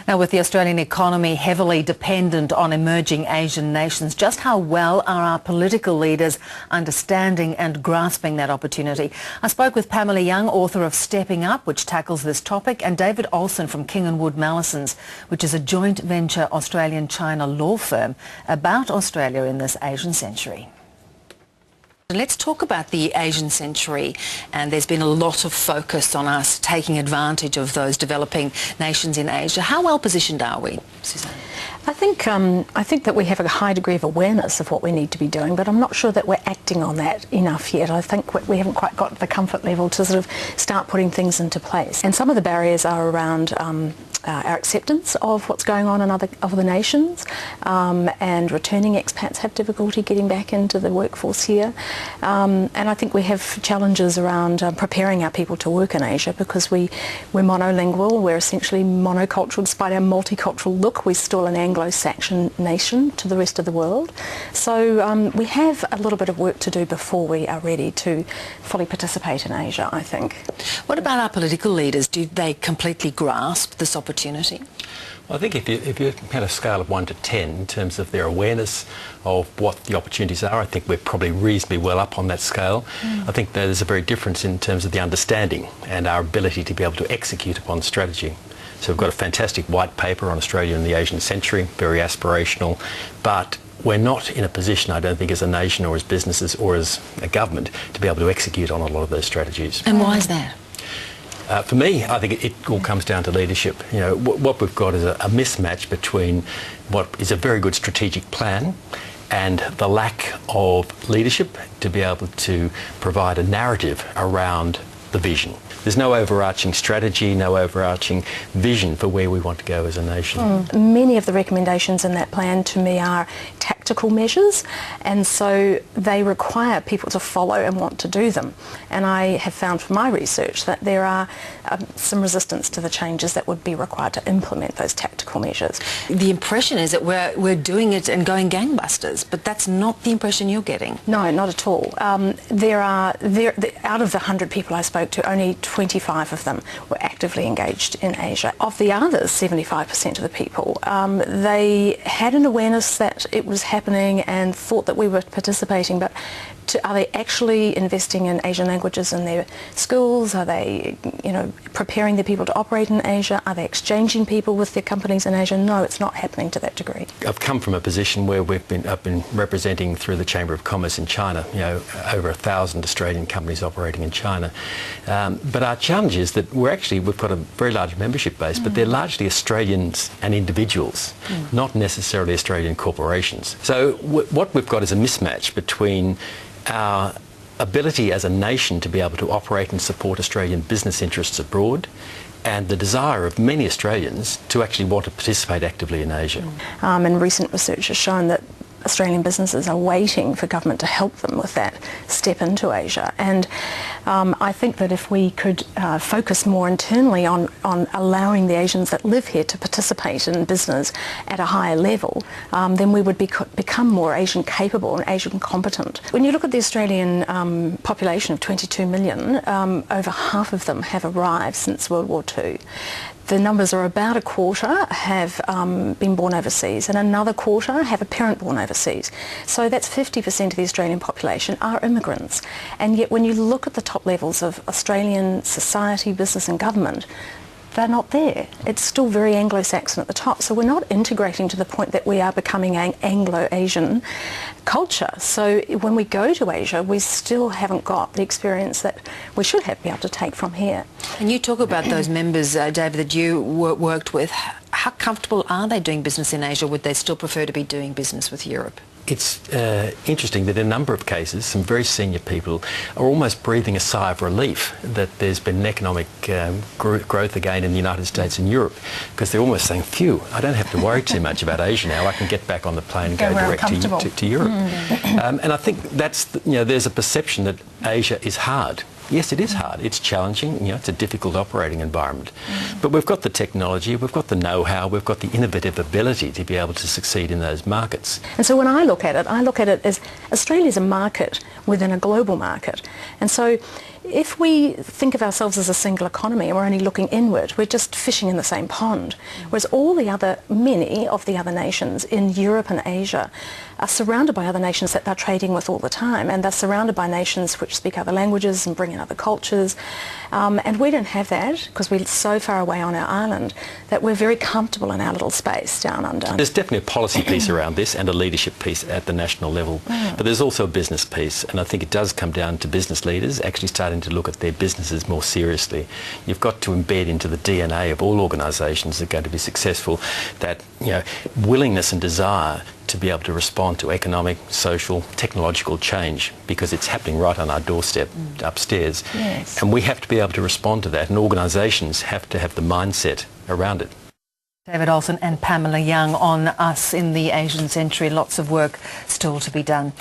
Now, with the Australian economy heavily dependent on emerging Asian nations, just how well are our political leaders understanding and grasping that opportunity? I spoke with Pamela Young, author of Stepping Up, which tackles this topic, and David Olsen from King & Wood Mallesons, which is a joint venture Australian-China law firm about Australia in this Asian century. Let's talk about the Asian century, and there's been a lot of focus on us taking advantage of those developing nations in Asia. How well positioned are we, Suzanne? I think that we have a high degree of awareness of what we need to be doing, but I'm not sure that we're acting on that enough yet. I think we haven't quite got the comfort level to sort of start putting things into place. And some of the barriers are around our acceptance of what's going on in other nations, and returning expats have difficulty getting back into the workforce here. And I think we have challenges around preparing our people to work in Asia, because we're monolingual, we're essentially monocultural. Despite our multicultural look, we're still an Anglo-Saxon nation to the rest of the world. So we have a little bit of work to do before we are ready to fully participate in Asia, I think. What about our political leaders? Do they completely grasp this opportunity? Well, I think if you had a scale of 1 to 10 in terms of their awareness of what the opportunities are, I think we're probably reasonably well up on that scale. I think there's a very difference in terms of the understanding and our ability to be able to execute upon strategy. So we've got a fantastic white paper on Australia in the Asian century, very aspirational, but we're not in a position, I don't think, as a nation or as businesses or as a government to be able to execute on a lot of those strategies. And why is that? For me, I think it all comes down to leadership. You know, what we've got is a mismatch between what is a very good strategic plan and the lack of leadership to be able to provide a narrative around the vision. There's no overarching strategy, no overarching vision for where we want to go as a nation. Many of the recommendations in that plan to me are tactical measures, and so they require people to follow and want to do them. And I have found from my research that there are some resistance to the changes that would be required to implement those tactical measures. The impression is that we're doing it and going gangbusters, but that's not the impression you're getting. No, not at all. Out of the 100 people I spoke to, only 25 of them were actively engaged in Asia. Of the others, 75% of the people, they had an awareness that it was happening and thought that we were participating, but are they actually investing in Asian languages in their schools? Are they, preparing their people to operate in Asia? Are they exchanging people with their companies in Asia? No, it's not happening to that degree. I've come from a position where I've been representing through the Chamber of Commerce in China, over 1,000 Australian companies operating in China. But our challenge is that we've got a very large membership base, but they're largely Australians and individuals, not necessarily Australian corporations. So what we've got is a mismatch between our ability as a nation to be able to operate and support Australian business interests abroad and the desire of many Australians to actually want to participate actively in Asia. And recent research has shown that Australian businesses are waiting for government to help them with that step into Asia. And I think that if we could focus more internally on allowing the Asians that live here to participate in business at a higher level, then we would become more Asian capable and Asian competent. When you look at the Australian population of 22 million, over half of them have arrived since World War II. The numbers are about a quarter have been born overseas, and another quarter have a parent born overseas. So that's 50% of the Australian population are immigrants. And yet when you look at the top levels of Australian society, business and government, they're not there. It's still very Anglo-Saxon at the top. So we're not integrating to the point that we are becoming an Anglo-Asian culture. So when we go to Asia, we still haven't got the experience that we should be able to take from here. And you talk about those members, David, that you worked with. How comfortable are they doing business in Asia? Would they still prefer to be doing business with Europe? It's interesting that in a number of cases, some very senior people are almost breathing a sigh of relief that there's been an economic growth again in the United States and Europe, because they're almost saying, phew, I don't have to worry too much about Asia now. I can get back on the plane and go direct to Europe. And I think there's a perception that Asia is hard. Yes, it is hard. It's challenging. It's a difficult operating environment. But we've got the technology, we've got the know-how, we've got the innovative ability to be able to succeed in those markets. And so when I look at it as Australia's a market within a global market. And so if we think of ourselves as a single economy and we're only looking inward, we're just fishing in the same pond. Whereas many of the other nations in Europe and Asia are surrounded by other nations that they're trading with all the time, and they're surrounded by nations which speak other languages and bring in other cultures. And we don't have that because we're so far away on our island that we're very comfortable in our little space down under. There's definitely a policy piece around this and a leadership piece at the national level, but there's also a business piece, and I think it does come down to business leaders actually starting to look at their businesses more seriously. You've got to embed into the DNA of all organisations that are going to be successful that willingness and desire to be able to respond to economic, social, technological change, because it's happening right on our doorstep upstairs. Yes. And we have to be able to respond to that, and organisations have to have the mindset around it. David Olsen and Pamela Young on Us in the Asian Century. Lots of work still to be done.